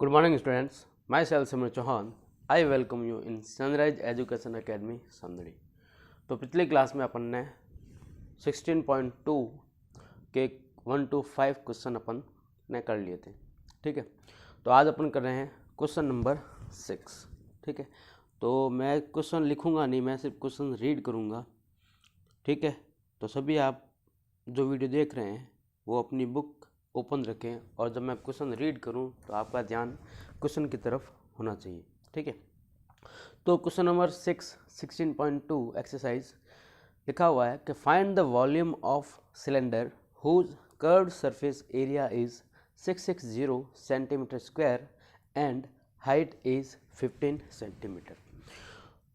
Good morning, students. Myself Simran Chauhan. I welcome you in Sunrise Education Academy, Sandri. तो पिछली class में अपन ने 16.2 के 1 to 5 क्वेश्चन अपन ने कर लिए थे, ठीक है। तो आज अपन कर रहे हैं क्वेश्चन नंबर 6, ठीक है। तो मैं क्वेश्चन लिखूंगा नहीं, मैं सिर्फ क्वेश्चन रीड करूंगा, ठीक है। तो सभी आप जो वीडियो देख रहे हैं वो अपनी बुक ओपन रखें और जब मैं क्वेश्चन रीड करूं तो आपका ध्यान क्वेश्चन की तरफ होना चाहिए, ठीक है। तो क्वेश्चन नंबर 16.2 एक्सरसाइज लिखा हुआ है कि find the volume of cylinder whose curved surface area is 660 centimetre square and height is 15 centimetre.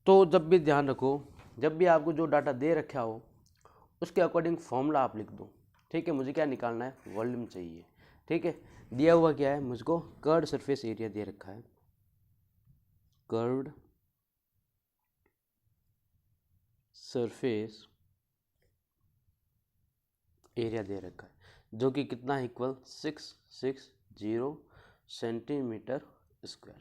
तो जब भी ध्यान रखो, जब भी आपको जो डाटा दे रखा हो उसके अकॉर्डिंग फॉर्मूला आप लिख दो, ठीक है। मुझे क्या निकालना है, वॉल्यूम चाहिए, ठीक है। दिया हुआ क्या है, मुझको कर्व्ड सरफेस एरिया दे रखा है, कर्व्ड सरफेस एरिया दे रखा है जो कि कितना इक्वल 660 सेंटीमीटर स्क्वायर।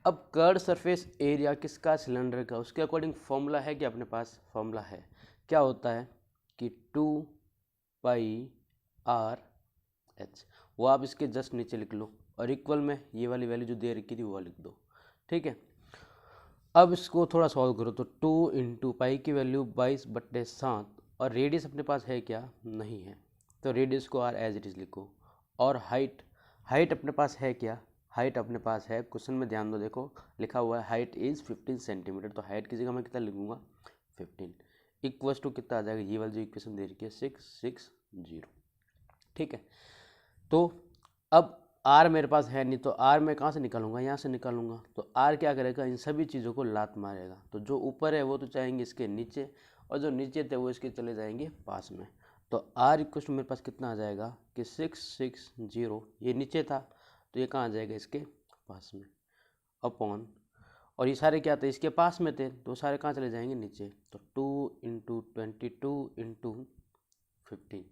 अब कर्व्ड सरफेस एरिया किसका, सिलेंडर का, उसके अकॉर्डिंग फॉर्मूला है कि अपने पास फॉर्मूला है, क्या होता है कि 2 पाई आर एच, वो आप इसके जस्ट नीचे लिख लो और इक्वल में ये वाली वैल्यू जो दे रखी थी वो लिख दो, ठीक है। अब इसको थोड़ा सॉल्व करो तो 2 इंटू पाई की वैल्यू 22/7 और रेडियस अपने पास है क्या, नहीं है, तो रेडियस को आर एज इट इज़ लिखो। और हाइट अपने पास है क्या, हाइट अपने पास है, क्वेश्चन में ध्यान दो, देखो लिखा हुआ है हाइट इज़ 15 सेंटीमीटर, तो हाइट की जगह मैं कितना लिखूंगा 15 इक्वल्स टू कितना आ जाएगा, ये वाली जो इक्वेशन दे रखी है 660, ठीक है। तो अब आर मेरे पास है नहीं, तो आर मैं कहाँ से निकालूंगा, यहाँ से निकालूंगा। तो आर क्या करेगा, इन सभी चीज़ों को लात मारेगा, तो जो ऊपर है वो तो चाहेंगे इसके नीचे और जो नीचे थे वो इसके चले जाएंगे पास में। तो आर इक्वल टू मेरे पास कितना आ जाएगा कि 660, ये नीचे था तो ये कहाँ आ जाएगा, इसके पास में, अपॉन, और ये सारे क्या थे, इसके पास में थे, तो सारे कहाँ चले जाएंगे, नीचे। तो 2 इंटू 22 इंटू 15,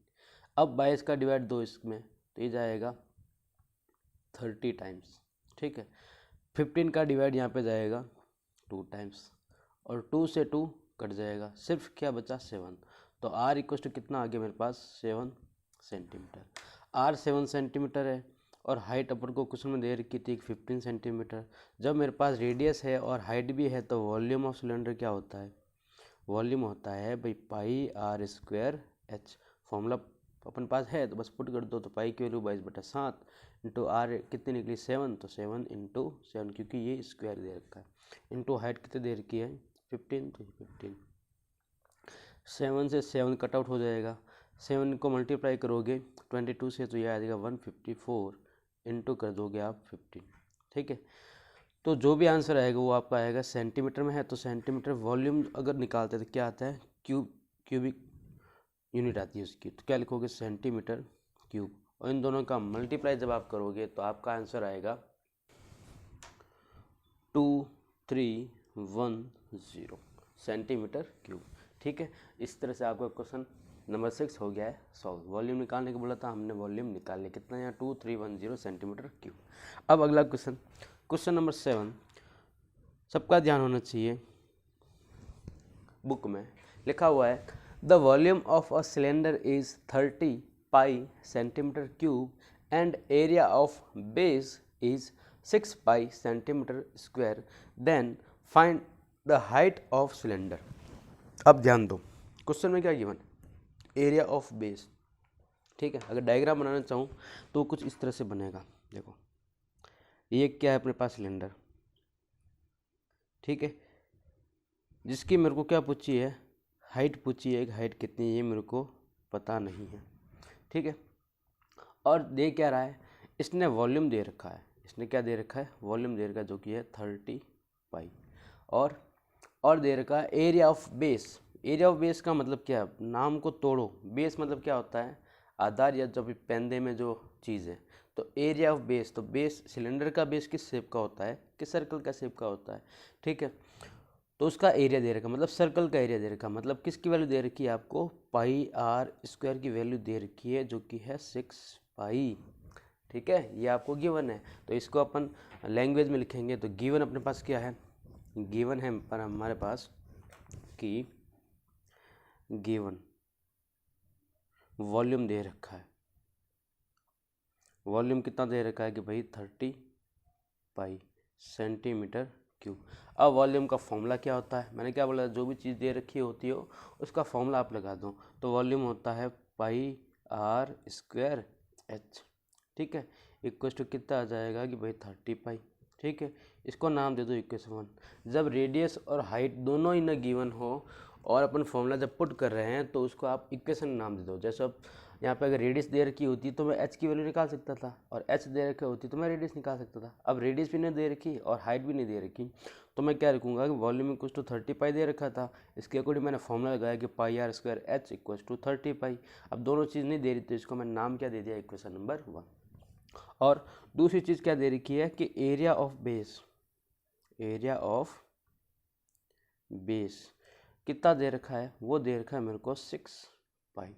अब 22 का डिवाइड 2 इसमें, तो ये जाएगा 30 टाइम्स, ठीक है। 15 का डिवाइड यहाँ पे जाएगा 2 टाइम्स और 2 से 2 कट जाएगा, सिर्फ क्या बचा 7। तो आर इक्वल टू कितना आ गया मेरे पास 7 सेंटीमीटर। आर 7 सेंटीमीटर है और हाइट अपन को क्वेश्चन में दे रखी थी 15 सेंटीमीटर। जब मेरे पास रेडियस है और हाइट भी है तो वॉल्यूम ऑफ सिलेंडर क्या होता है, वॉल्यूम होता है भाई pi R square H. Formula अपन पास है तो बस पुट कर दो, तो पाई की वैल्यू 22/7 इंटू आर कितनी निकली 7, तो 7 इंटू 7 क्योंकि ये स्क्वायर दे रखा है, इंटू हाइट कितनी दे रखी है 15, तो 15, 7 से 7 कट आउट हो जाएगा, 7 को मल्टीप्लाई करोगे 22 से तो ये आ जाएगा 154 इंटू कर दोगे आप 15, ठीक है। तो जो भी आंसर आएगा वो आपका आएगा सेंटीमीटर में है, तो सेंटीमीटर वॉल्यूम अगर निकालते हैं तो क्या आता है, क्यूबिक यूनिट आती है उसकी, तो क्या लिखोगे सेंटीमीटर क्यूब, और इन दोनों का मल्टीप्लाई जब आप करोगे तो आपका आंसर आएगा 2310 सेंटीमीटर क्यूब, ठीक है। इस तरह से आपका क्वेश्चन नंबर 6 हो गया है सॉल्व। वॉल्यूम निकालने को बोला था, हमने वॉल्यूम निकाल लिया, कितना यहाँ 2310 सेंटीमीटर क्यूब। अब अगला क्वेश्चन, क्वेश्चन नंबर 7, सबका ध्यान होना चाहिए, बुक में लिखा हुआ है the volume of a cylinder is 30 pi centimetre cube and area of base is 6 pi centimetre square, then find the height of cylinder. अब ध्यान दो, क्वेश्चन में क्या गिवन, एरिया ऑफ बेस, ठीक है। अगर डायग्राम बनाना चाहूँ तो कुछ इस तरह से बनेगा, देखो ये क्या है अपने पास सिलेंडर, ठीक है, जिसकी मेरे को क्या पूछी है, हाइट पूछी है, हाइट कितनी है ये मेरे को पता नहीं है, ठीक है। और दे क्या रहा है, इसने वॉल्यूम दे रखा है, इसने क्या दे रखा है, वॉल्यूम दे रखा है जो कि है 30 पाई, और दे रखा है area of base. Area of base का मतलब क्या है, नाम को तोड़ो, बेस मतलब क्या होता है, आधार या जो भी पेंदे में जो चीज़ है, तो एरिया ऑफ बेस, तो बेस सिलेंडर का बेस किस शेप का होता है, किस सर्कल का शेप का होता है, ठीक है। तो उसका एरिया दे रखा, मतलब सर्कल का एरिया दे रखा, मतलब किसकी वैल्यू दे रखी है आपको, पाई आर स्क्वायर की वैल्यू दे रखी है जो कि है 6 पाई, ठीक है, ये आपको गिवन है। तो इसको अपन लैंग्वेज में लिखेंगे। तो गिवन अपने पास क्या है, गिवन है पर हमारे पास कि गिवन वॉल्यूम दे रखा है। वॉल्यूम कितना दे रखा है कि भाई 30 पाई सेंटीमीटर क्यूब। अब वॉल्यूम का फॉर्मूला क्या होता है, मैंने क्या बोला, जो भी चीज़ दे रखी होती हो उसका फॉर्मूला आप लगा दो। तो वॉल्यूम होता है पाई आर स्क्वायर एच, ठीक है, इक्वल टू कितना आ जाएगा कि भाई 30 पाई, ठीक है। इसको नाम दे दो इक्वेशन 1। जब रेडियस और हाइट दोनों ही ना गिवन हो और अपन फॉर्मूला जब पुट कर रहे हैं तो उसको आप इक्वेशन नाम दे दो। जैसे अब यहाँ पे अगर रेडियस दे रखी होती तो मैं एच की वैल्यू निकाल सकता था, और एच दे रखी होती तो मैं रेडियस निकाल सकता था। अब रेडियस भी नहीं दे रखी और हाइट भी नहीं दे रखी, तो मैं क्या रखूँगा कि वॉल्यूम में कुछ तो 30 पाई दे रखा था, इसके अकॉर्डिंग मैंने फॉर्मूला लगाया कि pi R square H equal to 30 pi. अब दोनों चीज़ नहीं दे रही तो इसको मैं नाम क्या दे दिया, इक्वेशन नंबर 1। और दूसरी चीज़ क्या दे रखी है कि area of base, area of base कितना दे रखा है, वो दे रखा है मेरे को 6 पाई।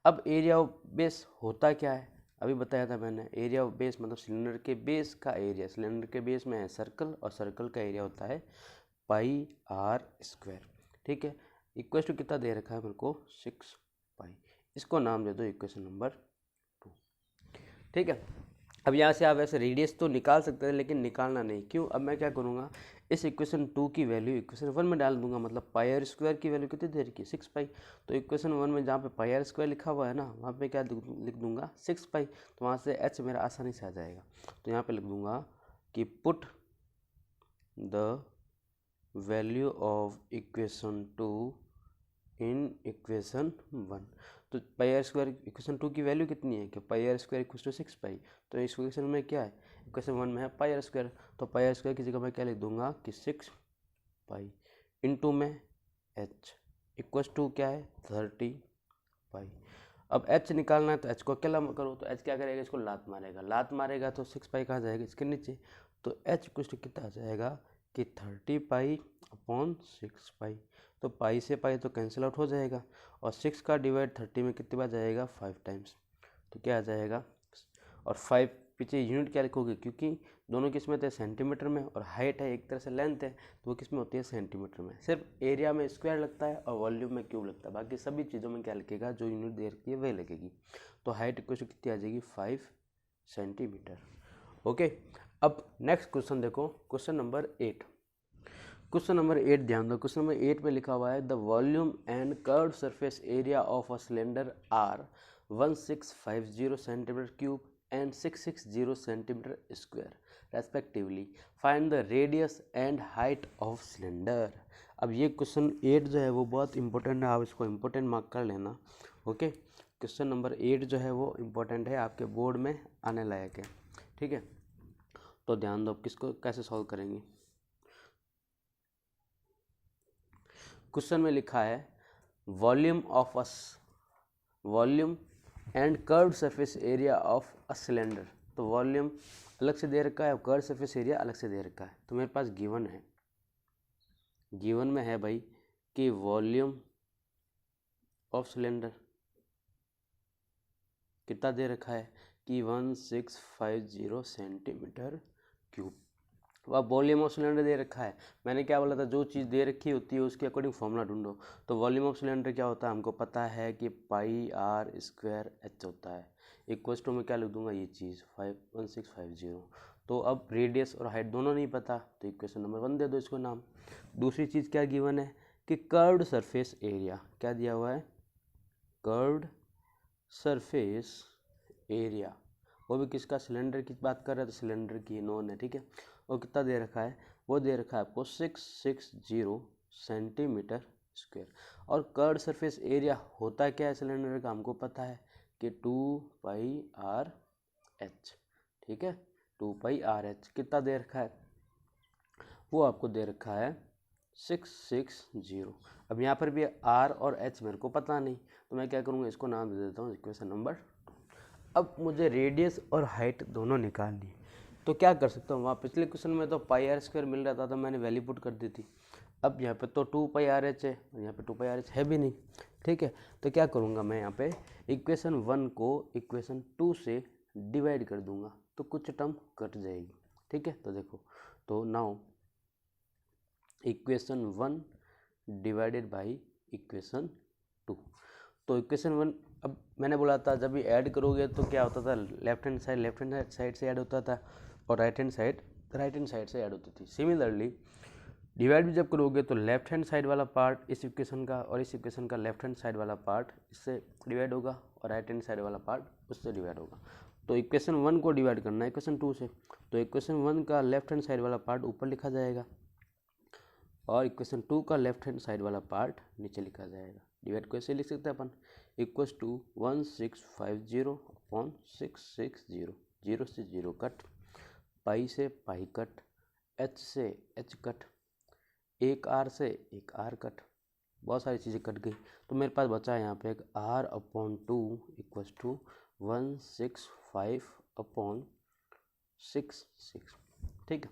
अब एरिया ऑफ बेस होता क्या है, अभी बताया था मैंने। एरिया ऑफ बेस मतलब सिलेंडर के बेस का एरिया। सिलेंडर के बेस में है सर्कल, और सर्कल का एरिया होता है पाई आर स्क्वायर, ठीक है। इक्वल टू कितना दे रखा है मेरे को 6 पाई। इसको नाम दे दो इक्वेशन नंबर 2, ठीक है। अब यहाँ से आप ऐसे रेडियस तो निकाल सकते हैं लेकिन निकालना नहीं, क्यों। अब मैं क्या करूँगा, इस इक्वेशन 2 की वैल्यू इक्वेशन 1 में डाल दूंगा। मतलब पाई आर स्क्वायर की वैल्यू कितनी दे रखी है 6 पाई। तो इक्वेशन 1 में जहाँ पे पाई आर स्क्वायर लिखा हुआ है ना, वहाँ पे क्या लिख दूंगा 6 पाई। तो वहाँ से एच मेरा आसानी से आ जाएगा। तो यहाँ पे लिख दूंगा कि put the value of equation 2 in equation 1। तो पाई आर स्क्वायर इक्वेशन 2 की वैल्यू कितनी है कि pi R square equal to 6 पाई। तो इस इक्वेशन में क्या है, इक्वेशन 1 में है पाई आर स्क्वायर। तो पाई आर स्क्वायर की जगह मैं क्या लिख दूंगा कि 6 पाई इंटू में एच इक्वल टू क्या है 30 पाई। अब एच निकालना है तो एच को अकेला करो, तो एच क्या करेगा, इसको लात मारेगा। लात मारेगा तो 6 पाई कहाँ जाएगा, इसके नीचे। तो एच इक्वल टू कितना आ जाएगा कि 30 पाई अपॉन 6 पाई। तो पाई से पाई तो कैंसिल आउट हो जाएगा, और 6 का डिवाइड 30 में कितनी बार जाएगा 5 टाइम्स। तो क्या आ जाएगा, और 5 पीछे यूनिट क्या लिखोगे, क्योंकि दोनों किस में थे सेंटीमीटर में, और हाइट है एक तरह से लेंथ है, तो वो किस में होती है सेंटीमीटर में। सिर्फ एरिया में स्क्वायर लगता है और वॉल्यूम में क्यूब लगता है, बाकी सभी चीज़ों में क्या लिखेगा, जो यूनिट दे रखी है वह लगेगी। तो हाइट इक्वल टू कितनी आ जाएगी 5 सेंटीमीटर। ओके, अब नेक्स्ट क्वेश्चन देखो, क्वेश्चन नंबर 8। क्वेश्चन नंबर 8 ध्यान दो। क्वेश्चन नंबर 8 में लिखा हुआ है the volume and curved surface area of a cylinder are 1650 centimetre cube and 660 centimetre square respectively. Find the radius and height of cylinder. अब ये question 8 जो है वो बहुत इंपॉर्टेंट है, आप इसको इंपॉर्टेंट मार्क कर लेना। ओके, क्वेश्चन नंबर 8 जो है वो इंपॉर्टेंट है, आपके बोर्ड में आने लायक है, ठीक है। तो ध्यान दो किसको कैसे सॉल्व करेंगे। क्वेश्चन में लिखा है volume of a volume and curved surface area of a cylinder. तो वॉल्यूम अलग से दे रखा है और कर्व्ड सरफेस एरिया अलग से दे रखा है। तो मेरे पास गिवन है, गिवन में है भाई कि वॉल्यूम ऑफ सिलेंडर कितना दे रखा है कि 1650 सेंटीमीटर क्यूब। वह वॉल्यूम ऑफ सिलेंडर दे रखा है। मैंने क्या बोला था, जो चीज़ दे रखी होती है उसके अकॉर्डिंग फॉर्मूला ढूंढो। तो वॉल्यूम ऑफ सिलेंडर क्या होता है, हमको पता है कि पाई आर स्क्वायर एच होता है। इक्वल्स टू में क्या लिख दूंगा, ये चीज़ 1650। तो अब रेडियस और हाइट दोनों नहीं पता, तो इक्वेशन नंबर 1 दे दो इसको नाम। दूसरी चीज़ क्या गिवन है कि कर्व्ड सरफेस एरिया, क्या दिया हुआ है, कर्व्ड सरफेस एरिया, वो भी किसका, सिलेंडर की बात कर रहे हैं तो सिलेंडर की नॉन है, ठीक है। और कितना दे रखा है, वो दे रखा है आपको 660 सेंटीमीटर स्क्वायर। और कर्व्ड सरफेस एरिया होता क्या है सिलेंडर का, हमको पता है कि 2 पाई आर एच, ठीक है, 2 पाई आर एच। कितना दे रखा है, वो आपको दे रखा है 660। अब यहाँ पर भी आर और एच मेरे को पता नहीं, तो मैं क्या करूँगा, इसको नाम दे देता हूँ इक्वेशन नंबर। अब मुझे रेडियस और हाइट दोनों निकालनी है, तो क्या कर सकता हूँ, वहाँ पिछले क्वेश्चन में तो पाई आर स्क्वायर मिल रहा था तो मैंने वैल्यू पुट कर दी थी। अब यहाँ पे तो 2 पाई आर एच है और यहाँ पे 2 पाई आर एच है भी नहीं, ठीक है। तो क्या करूँगा मैं, यहाँ पे इक्वेशन 1 को इक्वेशन 2 से डिवाइड कर दूंगा तो कुछ टर्म कट जाएगी, ठीक है। तो देखो, तो now equation 1 divided by equation 2। तो इक्वेशन 1, अब मैंने बोला था जब भी ऐड करोगे तो क्या होता था, लेफ्ट हैंड साइड से ऐड होता था और राइट हैंड साइड से ऐड होती थी। सिमिलरली डिवाइड भी जब करोगे तो लेफ्ट हैंड साइड वाला पार्ट इस इक्वेशन का और इस इक्वेशन का लेफ्ट हैंड साइड वाला पार्ट इससे डिवाइड होगा और राइट हैंड साइड वाला पार्ट उससे डिवाइड होगा। तो इक्वेशन 1 को डिवाइड करना है इक्वेशन 2 से, तो इक्वेशन 1 का लेफ्ट हैंड साइड वाला पार्ट ऊपर लिखा जाएगा और इक्वेशन 2 का लेफ्ट हैंड साइड वाला पार्ट नीचे लिखा जाएगा। डिवाइड को ऐसे लिख सकते हैं अपन, इक्वल्स टू 1650 अपॉन 660, 0 से 0 कट, पाई से पाई कट, एच से एच कट, एक आर से एक आर कट, बहुत सारी चीज़ें कट गई। तो मेरे पास बचा है यहाँ पे एक r upon 2 equals to 165 upon 66, ठीक है।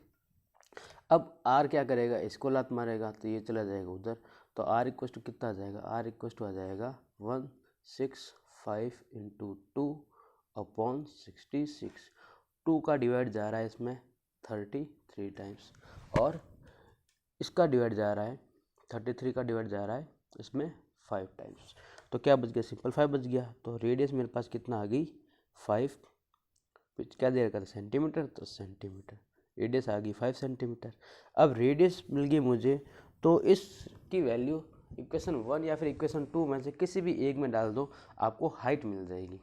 अब आर क्या करेगा, इसको लात मारेगा तो ये चला जाएगा उधर, तो आर इक्वल्स टू कितना आ जाएगा, आर इक्वल्स टू आ जाएगा 165 इंटू 2 अपॉन 66। 2 का डिवाइड जा रहा है इसमें 33 टाइम्स और इसका डिवाइड जा रहा है 33 का डिवाइड जा रहा है इसमें 5 टाइम्स। तो क्या बच गया, सिंपल 5 बच गया। तो रेडियस मेरे पास कितना आ गई 5, क्या दे रखा था सेंटीमीटर, तो सेंटीमीटर, रेडियस आ गई 5 सेंटीमीटर। अब रेडियस मिल गई मुझे, तो इसकी वैल्यू इक्वेशन 1 या फिर इक्वेशन 2 में से किसी भी एक में डाल दो, आपको हाइट मिल जाएगी,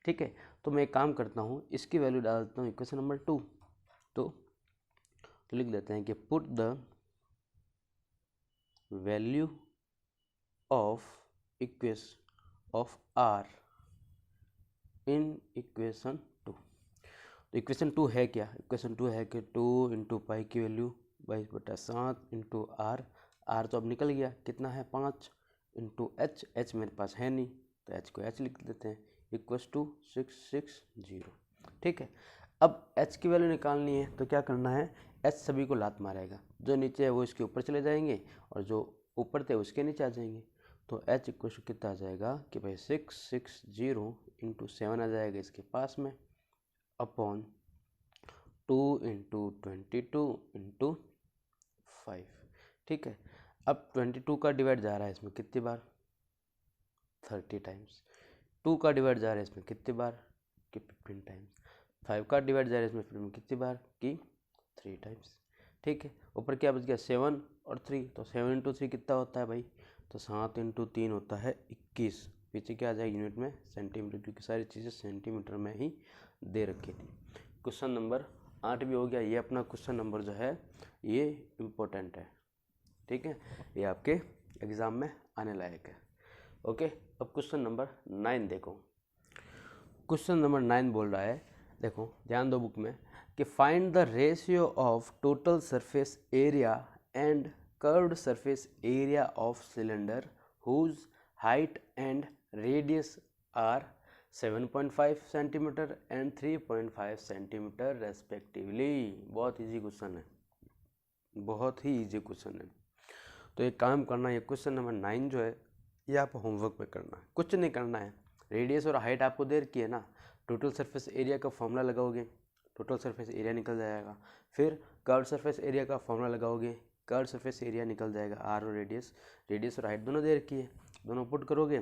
ठीक है। तो मैं एक काम करता हूँ, इसकी वैल्यू डालता हूँ इक्वेशन नंबर 2। तो लिख देते हैं कि put the value of equation of r in equation 2। तो इक्वेशन 2 है क्या, इक्वेशन 2 है कि 2 इंटू पाई की वैल्यू 22/7 इंटू आर, आर तो अब निकल गया कितना है 5, इंटू एच, एच मेरे पास है नहीं तो एच को एच लिख देते हैं, इक्वल्स टू 660, ठीक है। अब एच की वैल्यू निकालनी है तो क्या करना है, एच सभी को लात मारेगा, जो नीचे है वो इसके ऊपर चले जाएंगे और जो ऊपर थे उसके नीचे आ जाएंगे। तो एच इक्वल्स टू कितना आ जाएगा कि भाई 660 इंटू 7 आ जाएगा इसके पास में, अपॉन 2 इंटू 22 इंटू 5, ठीक है। अब 22 का डिवाइड जा रहा है इसमें कितनी बार 30 टाइम्स, 2 का डिवाइड जा रहा है इसमें कितनी बार कि 15 टाइम्स, 5 का डिवाइड जा रहा है इसमें फिर कितनी बार कि 3 टाइम्स, ठीक है। ऊपर क्या बच गया 7 और 3, तो 7 इंटू 3 कितना होता है भाई, तो 7 इंटू 3 होता है 21, पीछे क्या आ जाएगा यूनिट में सेंटीमीटर, क्योंकि सारी चीज़ें सेंटीमीटर में ही दे रखी थी। क्वेश्चन नंबर 8 भी हो गया। ये अपना क्वेश्चन नंबर जो है ये इम्पोर्टेंट है, ठीक है, ये आपके एग्ज़ाम में आने लायक है। ओके, अब क्वेश्चन नंबर 9 देखो। क्वेश्चन नंबर 9 बोल रहा है, देखो ध्यान दो बुक में, कि find the ratio of total surface area and curved surface area of cylinder whose height and radius are 7.5 centimetre and 3.5 centimetre respectively. बहुत इजी क्वेश्चन है, बहुत ही इजी क्वेश्चन है। तो एक काम करना, ये क्वेश्चन नंबर 9 जो है ये आप होमवर्क में करना है, कुछ नहीं करना है। रेडियस और हाइट आपको दे रखी है ना, टोटल सरफेस एरिया का फॉर्मूला लगाओगे, टोटल सरफेस एरिया निकल जाएगा। फिर कर्व सरफेस एरिया का फॉर्मूला लगाओगे, कर्व सरफेस एरिया निकल जाएगा। आर और रेडियस और हाइट दोनों दे रखी है, दोनों पुट करोगे,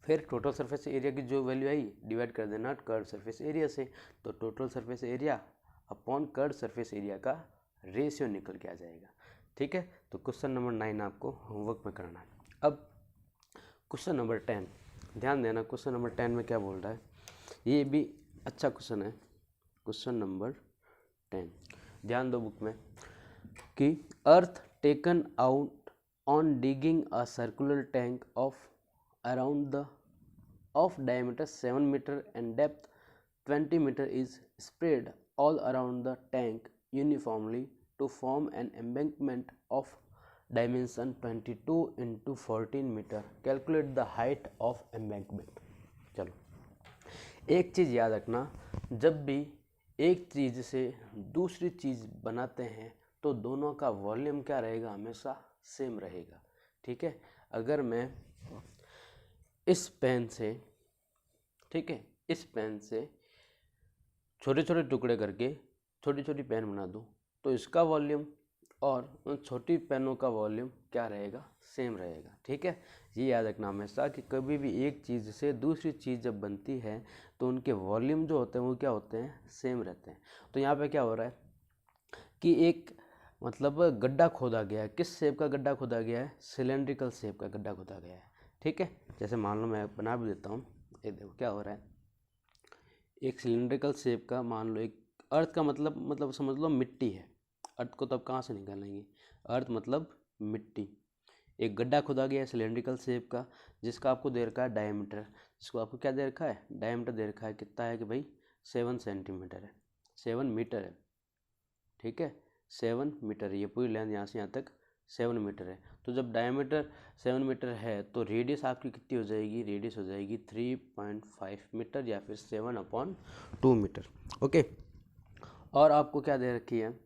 फिर टोटल सरफेस एरिया की जो वैल्यू आई डिवाइड कर देना कर्व सरफेस एरिया से, तो total surface area upon curve surface area का रेशियो निकल के आ जाएगा, ठीक है। तो क्वेश्चन नंबर 9 आपको होमवर्क में करना है। अब क्वेश्चन नंबर 10 ध्यान देना, क्वेश्चन नंबर 10 में क्या बोल रहा है, ये भी अच्छा क्वेश्चन है। क्वेश्चन नंबर 10 ध्यान दो बुक में, कि अर्थ taken out on digging a circular tank of around the of diameter 7 meter and depth 20 meter is spread all around the tank uniformly to form an embankment of dimension 22 into 14 meter. Calculate the height of embankment. चलो, एक चीज़ याद रखना, जब भी एक चीज़ से दूसरी चीज़ बनाते हैं तो दोनों का वॉल्यूम क्या रहेगा, हमेशा सेम रहेगा, ठीक है। अगर मैं इस पेन से, ठीक है, इस पेन से छोटे छोटे टुकड़े करके छोटी छोटी पेन बना दूँ तो इसका वॉल्यूम और उन छोटी पेनों का वॉल्यूम क्या रहेगा, सेम रहेगा। ठीक है, ये याद रखना हमेशा कि कभी भी एक चीज़ से दूसरी चीज़ जब बनती है तो उनके वॉल्यूम जो होते हैं वो क्या होते हैं, सेम रहते हैं। तो यहाँ पे क्या हो रहा है कि एक मतलब गड्ढा खोदा गया है। किस शेप का गड्ढा खोदा गया है, सिलेंड्रिकल शेप का गड्ढा खोदा गया है। ठीक है, जैसे मान लो मैं बना भी देता हूँ, ये देखो क्या हो रहा है, एक सिलेंड्रिकल शेप का, मान लो एक अर्थ का मतलब समझ लो मिट्टी है। अर्थ को तब कहाँ से निकालेंगे, अर्थ मतलब मिट्टी। एक गड्ढा खोदा गया है सिलेंड्रिकल शेप का, जिसका आपको दे रखा है डायमीटर, जिसको आपको क्या दे रखा है, डायमीटर दे रखा है। कितना है कि भाई 7 सेंटीमीटर है, 7 मीटर है। ठीक है, 7 मीटर है, ये पूरी लेंथ यहाँ से यहाँ तक 7 मीटर है। तो जब डायमीटर 7 मीटर है तो रेडियस आपकी कितनी हो जाएगी, रेडियस हो जाएगी 3.5 मीटर या फिर 7/2 मीटर। ओके, और आपको क्या दे रखी है,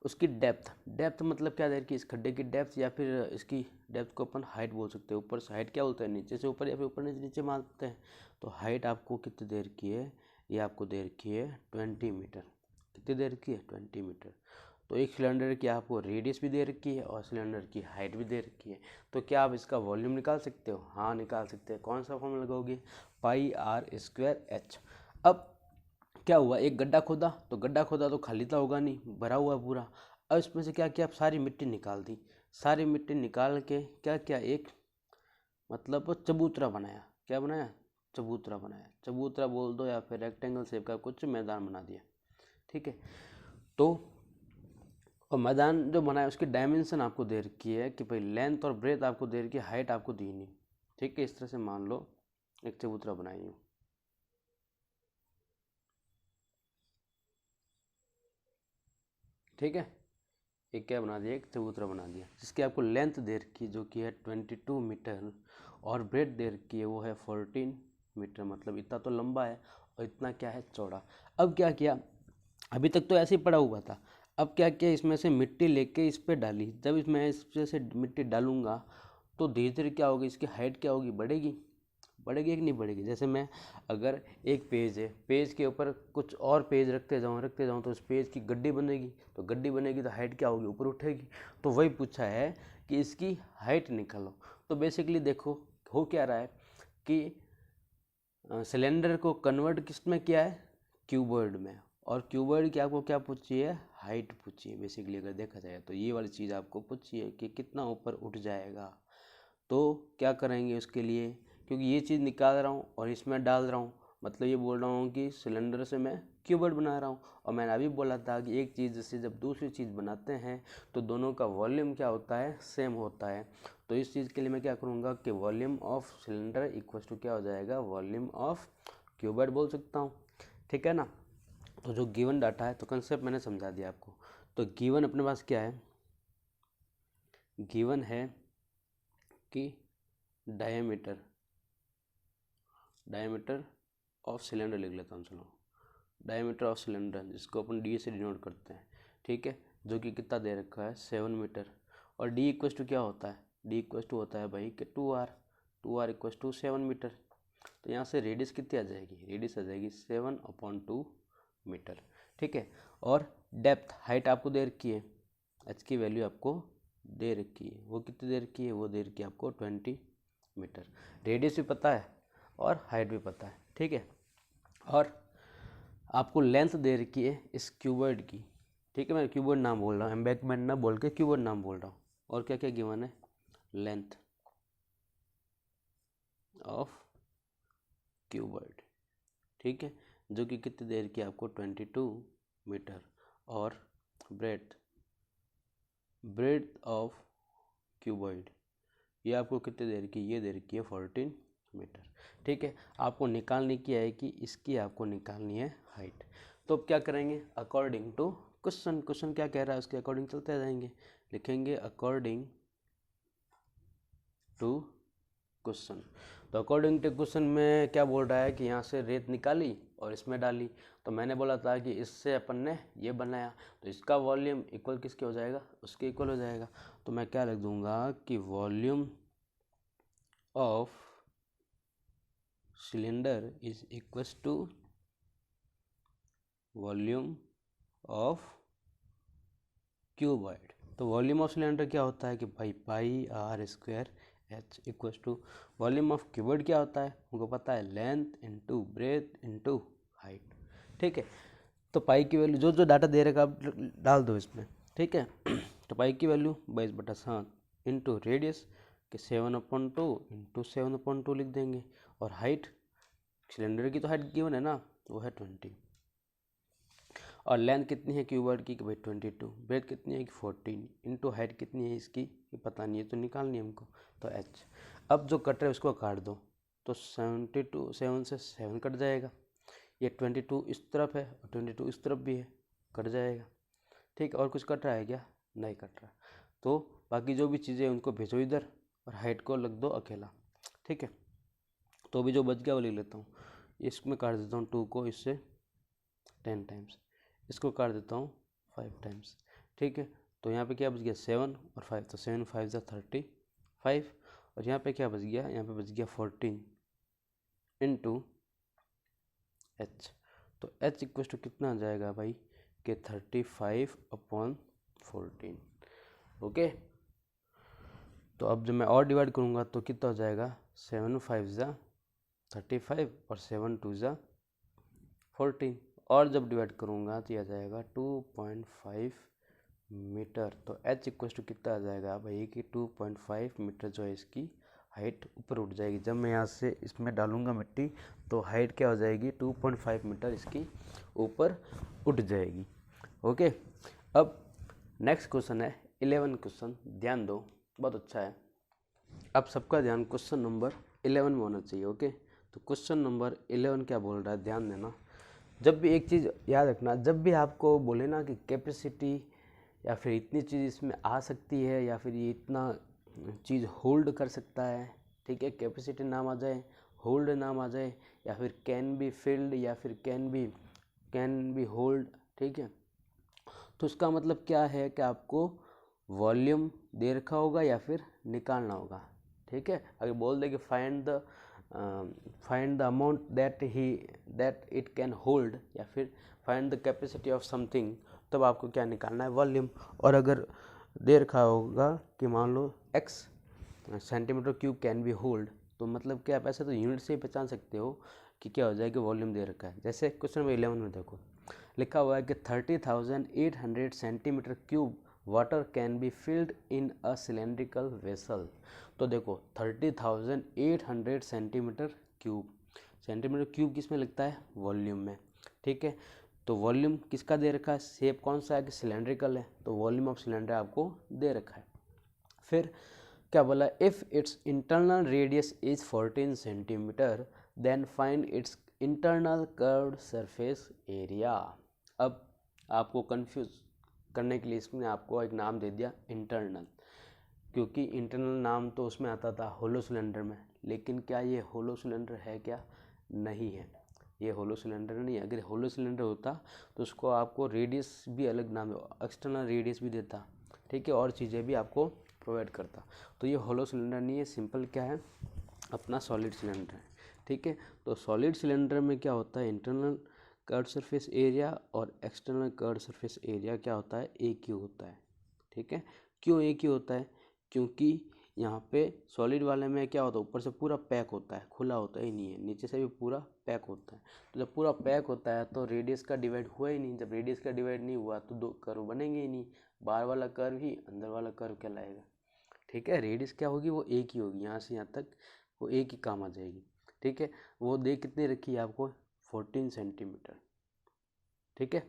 उसकी डेप्थ। डेप्थ मतलब क्या दे रखी है, इस खड्डे की डेप्थ या फिर इसकी डेप्थ को अपन हाइट बोल सकते हैं। ऊपर से हाइट क्या बोलते हैं, नीचे से ऊपर या फिर ऊपर नीचे नीचे मानते हैं। तो हाइट आपको कितनी दे रखी है, ये आपको दे रखी है 20 मीटर। कितनी दे रखी है, 20 मीटर। तो एक सिलेंडर की आपको रेडियस भी दे रखी है और सिलेंडर की हाइट भी दे रखी है। तो क्या आप इसका वॉल्यूम निकाल सकते हो, हाँ निकाल सकते हैं। कौन सा फॉर्मूला लगाओगे, πr²h। अब क्या हुआ, एक गड्ढा खोदा, तो गड्ढा खोदा तो खाली तो होगा नहीं, भरा हुआ पूरा। अब इसमें से क्या किया, सारी मिट्टी निकाल दी। सारी मिट्टी निकाल के क्या किया, एक मतलब चबूतरा बनाया। क्या बनाया, चबूतरा बनाया। चबूतरा बोल दो या फिर रेक्टेंगल शेप का कुछ मैदान बना दिया। ठीक है, तो और मैदान जो बनाया उसकी डायमेंशन आपको दे रखी है कि भाई लेंथ और ब्रेथ आपको दे रखी है, हाइट आपको दी नहीं। ठीक है, इस तरह से मान लो एक चबूतरा बनाई हूँ। ठीक है, एक क्या बना दिया, एक चबूतरा बना दिया, जिसकी आपको लेंथ दे रखी है जो कि है 22 मीटर और ब्रेथ दे रखी है वो है 14 मीटर। मतलब इतना तो लंबा है और इतना क्या है, चौड़ा। अब क्या किया, अभी तक तो ऐसे ही पड़ा हुआ था। अब क्या किया, इसमें से मिट्टी लेके इस पर डाली। जब इसमें इसमें से मिट्टी डालूंगा तो धीरे धीरे क्या होगी, इसकी हाइट क्या होगी, बढ़ेगी। बढ़ेगी कि नहीं बढ़ेगी। जैसे मैं अगर एक पेज है, पेज के ऊपर कुछ और पेज रखते जाऊँ तो उस पेज की गड्डी बनेगी। तो गड्डी बनेगी तो हाइट क्या होगी, ऊपर उठेगी। तो वही पूछा है कि इसकी हाइट निकालो। तो बेसिकली देखो हो क्या रहा है कि सिलेंडर को कन्वर्ट किस में किया है, क्यूबॉइड में। और क्यूबॉइड की आपको क्या पूछी है, हाइट पूछी है। बेसिकली अगर देखा जाए तो ये वाली चीज़ आपको पूछी है कि कितना ऊपर उठ जाएगा। तो क्या करेंगे उसके लिए, क्योंकि ये चीज़ निकाल रहा हूँ और इसमें डाल रहा हूँ, मतलब ये बोल रहा हूँ कि सिलेंडर से मैं क्यूबॉइड बना रहा हूँ। और मैंने अभी बोला था कि एक चीज़ से जब दूसरी चीज़ बनाते हैं तो दोनों का वॉल्यूम क्या होता है, सेम होता है। तो इस चीज़ के लिए मैं क्या करूँगा कि volume of cylinder equals to क्या हो जाएगा, वॉल्यूम ऑफ क्यूबॉइड बोल सकता हूँ। ठीक है ना। तो जो गिवन डाटा है, तो कंसेप्ट मैंने समझा दिया आपको। तो गिवन अपने पास क्या है, गिवन है कि डायमीटर ऑफ सिलेंडर लिख लेता हूँ, चलो डायमीटर ऑफ सिलेंडर, जिसको अपन डी से डिनोट करते हैं। ठीक है, जो कि कितना दे रखा है, 7 मीटर। और डी इक्वस टू क्या होता है, डी इक्वस टू होता है भाई कि 2r इक्वस टू 7 मीटर। तो यहाँ से रेडियस कितनी आ जाएगी, रेडियस आ जाएगी 7/2 मीटर। ठीक है, और डेप्थ हाइट आपको दे रखी है, एच की वैल्यू आपको दे रखी है, वो कितनी दे रखी है, वो दे रखी है आपको 20 मीटर। रेडियस भी पता है और हाइट भी पता है। ठीक है, और आपको लेंथ दे रखी है इस क्यूबॉइड की। ठीक है, मैं क्यूबॉइड नाम बोल रहा हूँ, एम्बैंकमेंट ना बोल के क्यूबॉइड नाम बोल रहा हूँ। और क्या क्या गिवन है, लेंथ ऑफ क्यूबॉइड। ठीक है, जो कि कितनी देर की आपको 22 मीटर। और ब्रेथ ऑफ क्यूबॉइड ये आपको कितनी देर की, ये देर की है 14 मीटर। ठीक है, आपको निकालनी क्या है कि इसकी आपको निकालनी है हाइट। तो अब क्या करेंगे, अकॉर्डिंग टू क्वेश्चन। क्वेश्चन क्या कह रहा है उसके अकॉर्डिंग चलते जाएंगे, लिखेंगे अकॉर्डिंग टू क्वेश्चन। तो अकॉर्डिंग टू क्वेश्चन में क्या बोल रहा है कि यहाँ से रेत निकाली और इसमें डाली। तो मैंने बोला था कि इससे अपन ने ये बनाया, तो इसका वॉल्यूम इक्वल किसके हो जाएगा, उसके इक्वल हो जाएगा। तो मैं क्या लिख दूंगा कि volume of cylinder is equals to volume of cuboid. तो वॉल्यूम ऑफ सिलेंडर क्या होता है कि भाई pi R square H equals to volume of cuboid क्या होता है हमको पता है, length into breadth into height. ठीक है, तो पाई की वैल्यू जो जो डाटा दे रखा आप डाल दो इसमें। ठीक है, तो पाई की वैल्यू 22/7 इंटू रेडियस के 7/2 इंटू 7/2 लिख देंगे, और हाइट सिलेंडर की तो हाइट गिवन है ना, वो है 20, और लेंथ कितनी है क्यूबॉइड की कि भाई 22, ब्रेथ कितनी है कि 14 इंटू हाइट कितनी है इसकी ये पता नहीं है तो निकालनी है हमको, तो h। अब जो कट रहा है उसको काट दो, तो 72 7 से 7 कट जाएगा, ये 22 इस तरफ है और 22 इस तरफ भी है, कट जाएगा। ठीक है, और कुछ कट रहा है क्या, नहीं कट रहा, तो बाकी जो भी चीज़ें उनको भेजो इधर और हाइट को लग दो अकेला। ठीक है, तो अभी जो बच गया वो ले लेता हूँ, इसमें काट देता हूँ 2 को इससे 10 टाइम्स, इसको काट देता हूँ 5 टाइम्स। ठीक है, तो यहाँ पे क्या बच गया 7 और 5, तो 7 5 ज़ा 35, और यहाँ पे क्या बच गया, यहाँ पे बच गया 14 इंटू एच। तो एच इक्वल टू कितना आ जाएगा भाई कि 35/14। ओके, तो अब जब मैं और डिवाइड करूँगा तो कितना हो जाएगा, 7 5 ज़ा 35 और 7 2 ज़ा 14, और जब डिवाइड करूँगा तो यह आ जाएगा 2.5 मीटर। तो h इक्वल टू कितना आ जाएगा भाई कि 2.5 मीटर जो है इसकी हाइट ऊपर उठ जाएगी। जब मैं यहाँ से इसमें डालूँगा मिट्टी तो हाइट क्या हो जाएगी, 2.5 मीटर इसकी ऊपर उठ जाएगी। ओके, अब नेक्स्ट क्वेश्चन है 11 क्वेश्चन, ध्यान दो, बहुत अच्छा है। अब सबका ध्यान क्वेश्चन नंबर 11 में होना चाहिए। ओके, तो क्वेश्चन नंबर 11 क्या बोल रहा है, ध्यान देना। जब भी एक चीज़ याद रखना, जब भी आपको बोले ना कि कैपेसिटी या फिर इतनी चीज़ इसमें आ सकती है या फिर ये इतना चीज़ होल्ड कर सकता है, ठीक है, कैपेसिटी नाम आ जाए, होल्ड नाम आ जाए, या फिर कैन बी फिल्ड या फिर कैन बी होल्ड, ठीक है, तो उसका मतलब क्या है कि आपको वॉल्यूम दे रखा होगा या फिर निकालना होगा। ठीक है, अगर बोल दे कि find the amount that it can hold या फिर find the capacity of something, तब आपको क्या निकालना है, वॉल्यूम। और अगर दे रखा होगा कि मान लो x centimetre cube can be hold, तो मतलब क्या आप ऐसे तो यूनिट से ही पहचान सकते हो कि क्या हो जाएगा, वॉल्यूम दे रखा है। जैसे क्वेश्चन नंबर 11 में देखो लिखा हुआ है कि 30,800 centimetre cube water can be filled in a cylindrical vessel. तो देखो 30,800 सेंटीमीटर क्यूब किस में लगता है, वॉल्यूम में। ठीक है, तो वॉल्यूम किसका दे रखा है, शेप कौन सा है कि सिलेंड्रिकल है, तो वॉल्यूम ऑफ सिलेंडर आपको दे रखा है। फिर क्या बोला, if its internal radius is 14 centimetre then find its internal curved surface area. अब आपको कंफ्यूज करने के लिए इसमें आपको एक नाम दे दिया इंटरनल, क्योंकि इंटरनल नाम तो उसमें आता था होलो सिलेंडर में, लेकिन क्या ये होलो सिलेंडर है क्या, नहीं है, ये होलो सिलेंडर नहीं है। अगर होलो सिलेंडर होता तो उसको आपको रेडियस भी अलग नाम, एक्सटर्नल रेडियस भी देता, ठीक है, और चीज़ें भी आपको प्रोवाइड करता। तो ये होलो सिलेंडर नहीं है, सिंपल क्या है, अपना सॉलिड सिलेंडर है। ठीक है, तो सॉलिड सिलेंडर में क्या होता है, इंटरनल कर्व्ड सरफेस एरिया और एक्सटर्नल कर्व्ड सरफेस एरिया क्या होता है, एक ही होता है। ठीक है, क्यों एक ही होता है, क्योंकि यहाँ पे सॉलिड वाले में क्या होता है, ऊपर से पूरा पैक होता है, खुला होता ही नहीं है, नीचे से भी पूरा पैक होता है। तो जब पूरा पैक होता है तो रेडियस का डिवाइड हुआ ही नहीं, जब रेडियस का डिवाइड नहीं हुआ तो दो कर्व बनेंगे ही नहीं, बाहर वाला कर्व ही अंदर वाला कर्व कहलाएगा। ठीक है, रेडियस क्या होगी, वो एक ही होगी, यहाँ से यहाँ तक वो एक ही काम आ जाएगी। ठीक है, वो दे कितनी रखी है आपको, 14 सेंटीमीटर। ठीक है,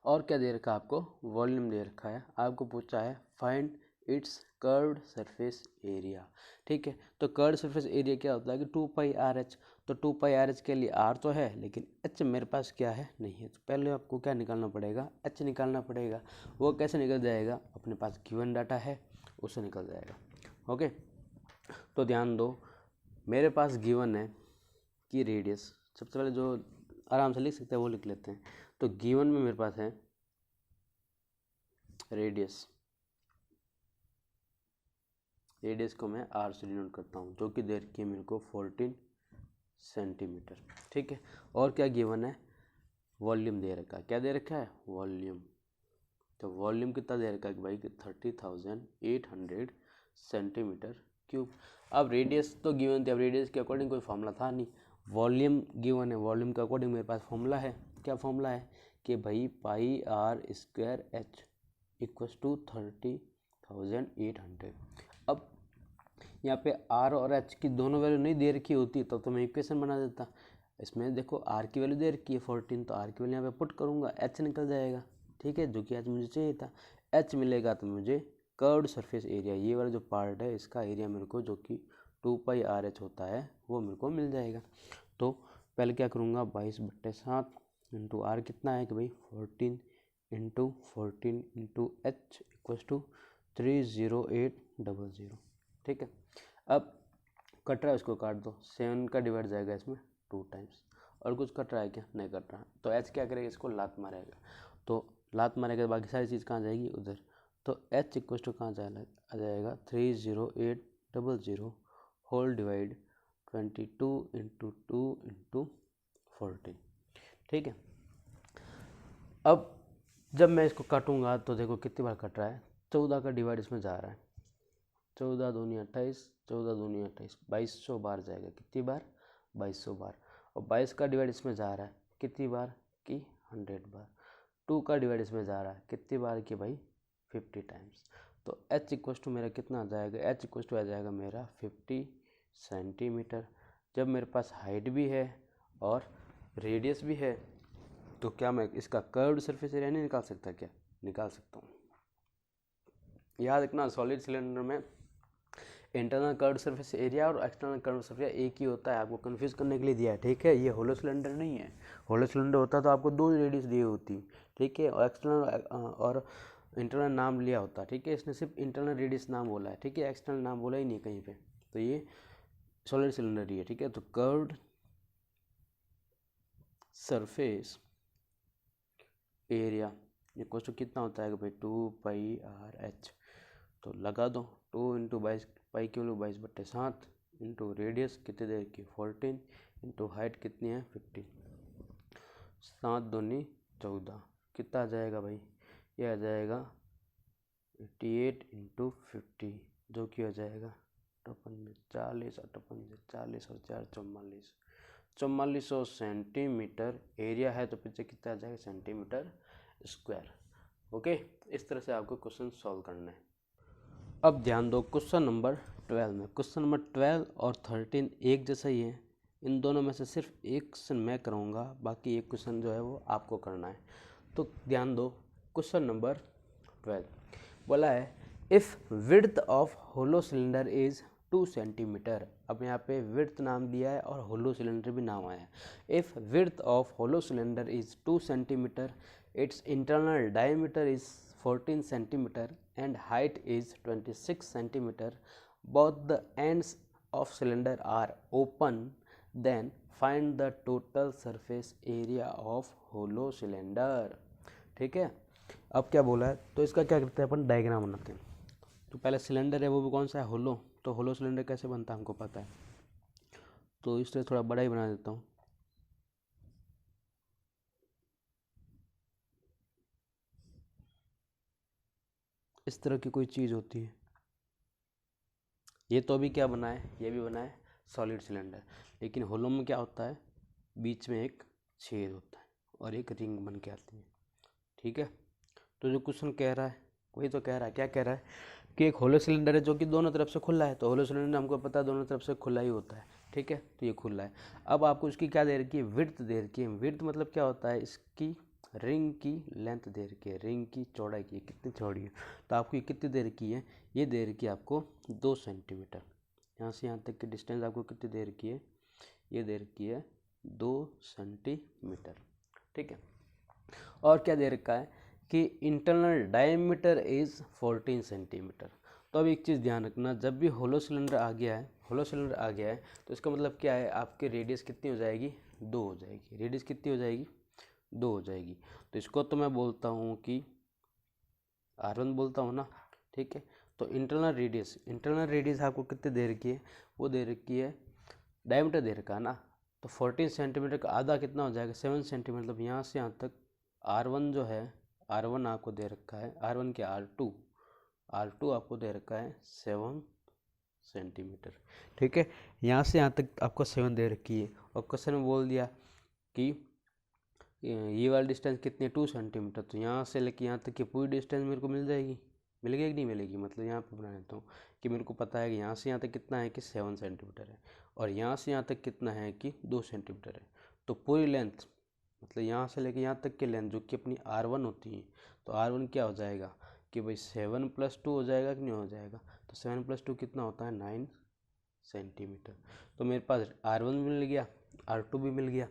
और क्या दे रखा है आपको, वॉल्यूम दे रखा है, आपको पूछा है find its curved surface area. ठीक है, तो कर्व्ड सरफेस एरिया क्या होता है कि 2πr/h, तो 2πr/h के लिए r तो है लेकिन h मेरे पास क्या है, नहीं है, तो पहले आपको क्या निकालना पड़ेगा, h निकालना पड़ेगा। वो कैसे निकल जाएगा, अपने पास गिवन डाटा है उससे निकल जाएगा। ओके, तो ध्यान दो, मेरे पास गिवन है कि रेडियस, सबसे पहले जो आराम से लिख सकते हैं वो लिख लेते हैं। तो गिवन में मेरे पास है रेडियस को मैं r से डिनोट करता हूँ, जो कि दे रखी है मेरे को 14 सेंटीमीटर। ठीक है, और क्या गिवन है, वॉल्यूम दे रखा है। क्या दे रखा है? वॉल्यूम। तो वॉल्यूम कितना दे रखा है भाई कि 30,800 सेंटीमीटर क्यूब। अब रेडियस तो गिवन थी, अब रेडियस के अकॉर्डिंग कोई फॉर्मूला था नहीं, वॉल्यूम गिवन है, वॉल्यूम के अकॉर्डिंग मेरे पास फॉर्मूला है। क्या फॉर्मूला है कि भाई pi R square H equals to 30,800। अब यहाँ पे आर और एच की दोनों वैल्यू नहीं दे रखी होती तो मैं इक्वेशन बना देता। इसमें देखो आर की वैल्यू दे रखी है 14, तो आर की वैल्यू यहाँ पे पुट करूँगा, एच निकल जाएगा, ठीक है, जो कि एच मुझे चाहिए था। एच मिलेगा तो मुझे कर्व्ड सरफेस एरिया, ये वाला जो पार्ट है इसका एरिया मेरे को जो कि 2πRH होता है वो मेरे को मिल जाएगा। तो पहले क्या करूँगा 22/7 इंटू आर कितना है कि भाई 14 into 14 into h equals to 30800, ठीक है। अब कट रहा है उसको काट दो, 7 का डिवाइड जाएगा इसमें 2 टाइम्स, और कुछ कट रहा है क्या? नहीं कट रहा। तो एच क्या करेगा? इसको लात मारेगा, तो लात मारेगा बाकी सारी चीज़ कहाँ जाएगी? उधर। तो एच इक्वल टू कहाँ आ जाएगा 30800 होल डिवाइड 22 इंटू 2 इंटू 14, ठीक है। अब जब मैं इसको काटूंगा तो देखो कितनी बार कट रहा है, 14 का डिवाइड इसमें जा रहा है, 14 दूनी 28, 14 दूनी 28, 2200 बार जाएगा। कितनी बार? 2200 बार। और 22 का डिवाइड इसमें जा रहा है कितनी बार की? 100 बार। 2 का डिवाइड इसमें जा रहा है कितनी बार की भाई? 50 टाइम्स। तो h इक्वस टू मेरा कितना आ जाएगा? h इक्वस टू आ जाएगा मेरा 50 सेंटीमीटर। जब मेरे पास हाइट भी है और रेडियस भी है तो क्या मैं इसका कर्व्ड सरफेस एरिया नहीं निकाल सकता? क्या निकाल सकता हूँ। याद रखना सॉलिड सिलेंडर में इंटरनल कर्व्ड सरफेस एरिया और एक्सटर्नल कर्व्ड सरफेस एरिया एक ही होता है, आपको कंफ्यूज करने के लिए दिया है, ठीक है। ये होलो सिलेंडर नहीं है, होलो सिलेंडर होता तो आपको 2 रेडियस दी होती, ठीक है, और एक्सटर्नल और इंटरनल नाम लिया होता, ठीक है। इसने सिर्फ इंटरनल रेडियस नाम बोला है, ठीक है, एक्सटर्नल नाम बोला ही नहीं कहीं पे। तो ये सॉलिड सिलेंडर ही है, ठीक है। तो कर्व्ड सरफेस एरिया ये क्वेश्चन कितना होता है भाई? 2πRH। तो लगा दो 2 इंटू 22, पाई की वैल्यू 22/7 इंटू रेडियस कितने देर की? 14 इंटू हाइट कितनी है? 50, 7 दूनी 14, कितना आ जाएगा भाई? ये आ जाएगा 88 इंटू 50, जो कि हो जाएगा 40 और 4400 सेंटीमीटर एरिया है, तो पीछे कितना आ जाएगा? Centimetre square. ओके, इस तरह से आपको क्वेश्चन सॉल्व करना है। अब ध्यान दो क्वेश्चन नंबर 12 में, क्वेश्चन नंबर 12 और 13 एक जैसा ही है, इन दोनों में से सिर्फ एक क्वेश्चन मैं करूँगा, बाकी एक क्वेश्चन जो है वो आपको करना है। तो ध्यान दो क्वेश्चन नंबर 12 बोला है if width of hollow cylinder is 2 centimetre. अब यहाँ पे विड्थ नाम दिया है और होलो सिलेंडर भी नाम आया है। If width of hollow cylinder is 2 centimetre, its internal diameter is 14 centimeter and height is 26 centimeter. Both the ends of cylinder are open. Then find the total surface area of hollow cylinder. ठीक है। अब क्या बोला है तो इसका क्या करते हैं अपन? डायग्राम बनाते हैं। तो पहले सिलेंडर है वो भी कौन सा है? होलो। तो होलो सिलेंडर कैसे बनता है हमको पता है, तो इसलिए थोड़ा बड़ा ही बना देता हूँ। इस तरह की कोई चीज़ होती है। ये तो अभी क्या बना है? ये भी बना है सॉलिड सिलेंडर, लेकिन होलो में क्या होता है? बीच में एक छेद होता है और एक रिंग बन के आती है, ठीक है। तो जो क्वेश्चन कह रहा है वही तो कह रहा है। क्या कह रहा है कि एक होलो सिलेंडर है जो कि दोनों तरफ से खुला है। तो होलो सिलेंडर हमको पता है दोनों तरफ से खुला ही होता है, ठीक है। तो ये खुला है। अब आपको इसकी क्या दे रखी है? विड्थ दे रखी है। विड्थ मतलब क्या होता है? इसकी रिंग की लेंथ दे रखी है, रिंग की चौड़ाई की कितनी चौड़ी है। तो आपको ये कितनी दे रखी है? ये दे रखी है आपको 2 सेंटीमीटर। यहाँ से यहाँ तक की डिस्टेंस आपको कितनी दे रखी है? ये दे रखी है 2 सेंटीमीटर, ठीक है। और क्या दे रखा है कि इंटरनल डायमीटर इज़ 14 सेंटीमीटर। तो अब एक चीज़ ध्यान रखना, जब भी होलो सिलेंडर आ गया है, होलो सिलेंडर आ गया है तो इसका मतलब क्या है? आपकी रेडियस कितनी हो जाएगी? 2 हो जाएगी। रेडियस कितनी हो जाएगी? 2 हो जाएगी। तो इसको तो मैं बोलता हूँ कि R1 बोलता हूँ ना, ठीक है। तो इंटरनल रेडियस आपको कितने दे रखी है? वो दे रखी है, डायमीटर दे रखा है ना, तो 14 सेंटीमीटर का आधा कितना हो जाएगा 7 सेंटीमीटर, मतलब यहाँ से यहाँ तक R1 जो है, R1 आपको दे रखा है, R1 के R2 आपको दे रखा है 7 सेंटीमीटर। ठीक है, यहाँ से यहाँ तक आपको 7 दे रखी है और क्वेश्चन में बोल दिया कि ये वाली डिस्टेंस कितनी है 2 सेंटीमीटर। तो यहाँ से लेके यहाँ तक की पूरी डिस्टेंस मेरे को मिल जाएगी, मिलेगी कि नहीं मिलेगी। मतलब यहाँ पे बना लेता हूँ कि मेरे को पता है कि यहाँ से यहाँ तक कितना है कि 7 सेंटीमीटर है और यहाँ से यहाँ तक कितना है कि 2 सेंटीमीटर है। तो पूरी लेंथ मतलब यहाँ से लेके यहाँ तक की लेंथ जो कि अपनी R1 होती है, तो R1 क्या हो जाएगा कि भाई 7 + 2 हो जाएगा कि नहीं हो जाएगा। तो 7 + 2 कितना होता है 9 सेंटीमीटर। तो मेरे पास R1 भी मिल गया, R2 भी मिल गया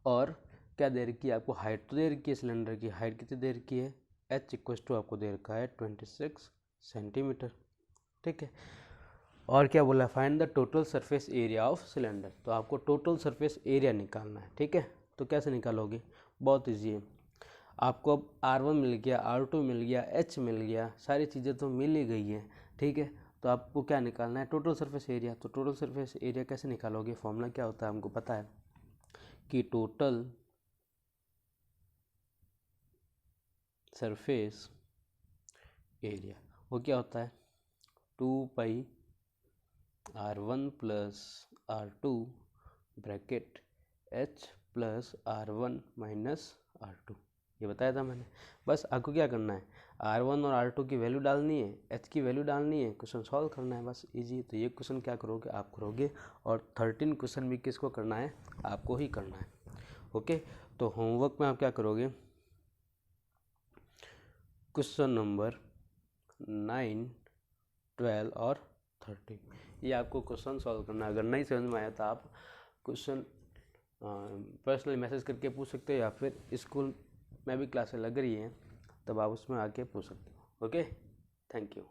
और क्या दे रखी है आपको, हाइट तो दे रखी है सिलेंडर की। हाइट कितनी दे रखी है, h = आपको दे रखा है 26 सेंटीमीटर। ठीक है, और क्या बोला, find the total surface area of cylinder. तो आपको टोटल सरफेस एरिया निकालना है। ठीक है, तो कैसे निकालोगे, बहुत ईजी है। आपको अब R1 मिल गया, R2 मिल गया, H मिल गया, सारी चीज़ें तो मिल ही गई हैं। ठीक है, तो आपको क्या निकालना है, टोटल सरफेस एरिया। तो टोटल सरफेस एरिया कैसे निकालोगे, फॉर्मूला क्या होता है हमको पता है कि टोटल सरफेस एरिया वो क्या होता है 2 π/R1 + R2 bracket H + R1 - R2, ये बताया था मैंने। बस आपको क्या करना है, R1 और R2 की वैल्यू डालनी है, H की वैल्यू डालनी है, क्वेश्चन सॉल्व करना है, बस इजी। तो ये क्वेश्चन क्या करोगे, आप करोगे और 13 क्वेश्चन भी किसको करना है, आपको ही करना है। ओके, तो होमवर्क में आप क्या करोगे, क्वेश्चन नंबर 9, 12 और 13 ये आपको क्वेश्चन सॉल्व करना है। अगर नहीं समझ में आया तो आप क्वेश्चन पर्सनली मैसेज करके पूछ सकते हो या फिर स्कूल में भी क्लासेस लग रही हैं तब आप उसमें आके पूछ सकते हो। Okay, thank you.